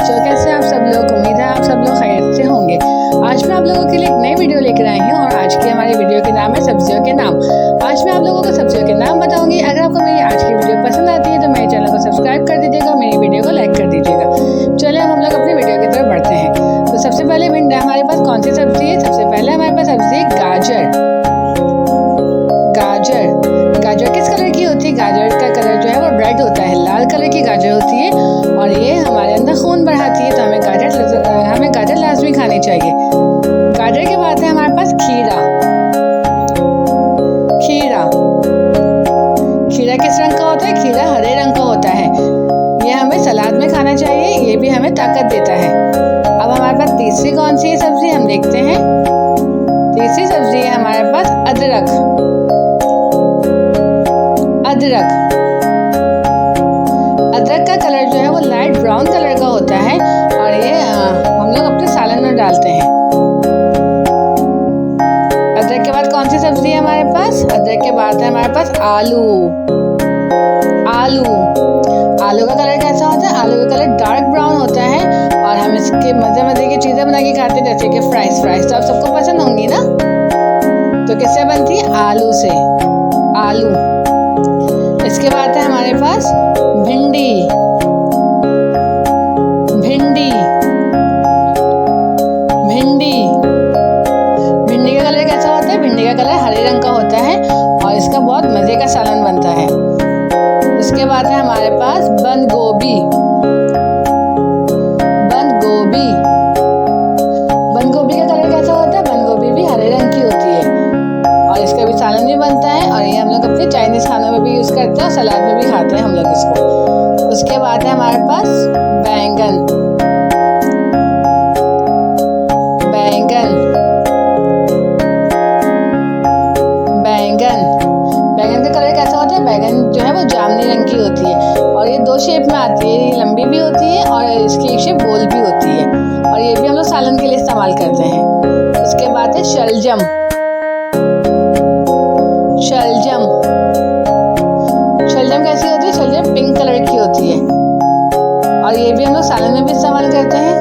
बच्चों, कैसे आप सब लोग? उम्मीद है आप सब लोग खैरियत से होंगे। आज मैं आप लोगों के लिए एक नई वीडियो लेकर आई हूँ और आज की हमारी वीडियो के नाम है सब्जियों के नाम। आज मैं आप लोगों को सब्जियों के नाम बताऊंगी। अगर आपको मेरी आज की वीडियो पसंद आती है तो मेरे चैनल को सब्सक्राइब कर दीजिएगा और मेरी वीडियो को लाइक कर दीजिएगा। चलिए अब हम लोग अपनी वीडियो की तरफ बढ़ते हैं। तो सबसे पहले भिंडी हमारे पास कौन सी सब्जी है? सबसे पहले हमारे पास सब्जी है गाजर। गाजर किस कलर की होती है? गाजर का कलर जो है वो रेड होता है, लाल कलर की गाजर होती है और ये हमारे अंदर खून बढ़ाती है, तो हमें गाजर लाजमी खानी चाहिए। गाजर के बाद है हमारे पास खीरा किस रंग का होता है? खीरा हरे रंग का होता है। ये हमें सलाद में खाना चाहिए, ये भी हमें ताकत देता है। अब हमारे पास तीसरी कौन सी सब्जी हम देखते हैं। तीसरी सब्जी है हमारे पास अदरक का कलर जो है वो लाइट ब्राउन कलर का होता है और ये हम लोग अपने सालन में डालते हैं। अदरक के बाद कौन सी सब्जी है हमारे पास? अदरक के बाद है हमारे पास आलू का कलर कैसा होता है? आलू का कलर डार्क ब्राउन होता है और हम इसके मजे की चीजें बना के खाते हैं, जैसे कि फ्राइज तो आप सबको पसंद होंगी ना। तो किससे बनती है? आलू से। इसके बाद है हमारे पास भिंडी का कलर कैसा होता है? भिंडी का कलर हरे रंग का होता है और इसका बहुत मजे का सालन बनता है। उसके बाद है हमारे पास बंद गोभी का कलर कैसा होता है? बंद गोभी भी हरे रंग की होती है और इसका भी सालन भी बनता है और ये हम लोग अपने चाइनीज खानों में भी यूज करते हैं और सलाद में भी खाते हैं हम लोग इसको। उसके बाद है हमारे पास बैंगन का कलर कैसा होता है? बैंगन जो है वो जामुनी रंग की होती है और ये दो शेप में आती है, ये लंबी भी होती है और इसकी एक शेप गोल भी होती है और ये भी हम लोग सालन के लिए इस्तेमाल करते हैं। उसके बाद है शलजम कैसी होती है? शलजम पिंक कलर की होती है और ये भी हम लोग सालन में भी इस्तेमाल करते हैं।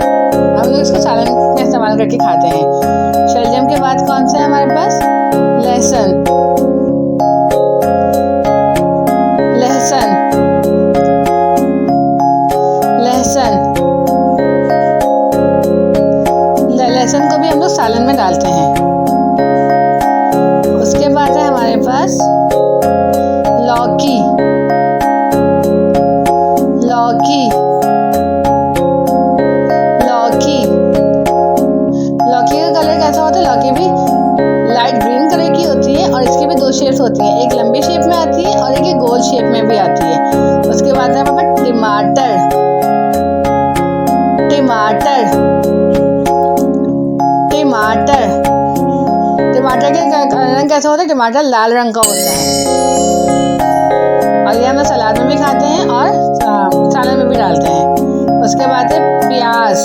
हम लोग इसको सालन में इस्तेमाल करके खाते हैं। शलजम के बाद कौन सा है हमारे पास? लहसुन को भी हम लोग सालन में डालते हैं। उसके बाद है हमारे पास लौकी का कलर कैसा होता है? लौकी भी लाइट ग्रीन कलर की होती है और इसकी भी दो शेप्स होती हैं, एक लंबी शेप में आती है और एक गोल शेप में भी आती है। उसके बाद है हमारे पास टमाटर के रंग कैसा होता है? टमाटर लाल रंग का होता है और ये हम लोग सलाद में भी खाते हैं और सालन में भी डालते हैं। उसके बाद है प्याज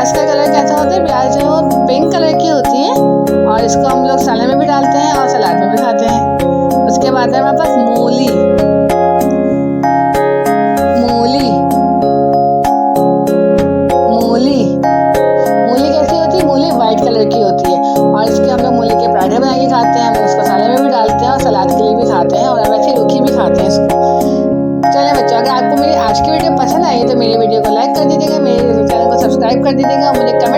का कलर कैसा होता है? प्याज जो है वो पिंक कलर की होती है और इसको हम लोग सालन में भी डालते हैं और सलाद में भी खाते हैं। उसके बाद है हमारे पास मूली कैसी होती है? मूली वाइट कलर की होती है और इसके हम लोग मूली के पराठे बना के खाते हैं। हम लोग इसको सालन में भी डालते हैं और सलाद के लिए भी खाते हैं और वैसे रूखी भी खाते हैं इसको। चलिए बच्चों, अगर आपको मेरी आज की वीडियो पसंद आई तो मेरी वीडियो को लाइक कर दीजिएगा, मेरे चैनल को सब्सक्राइब कर दीजिएगा, मुझे कमेंट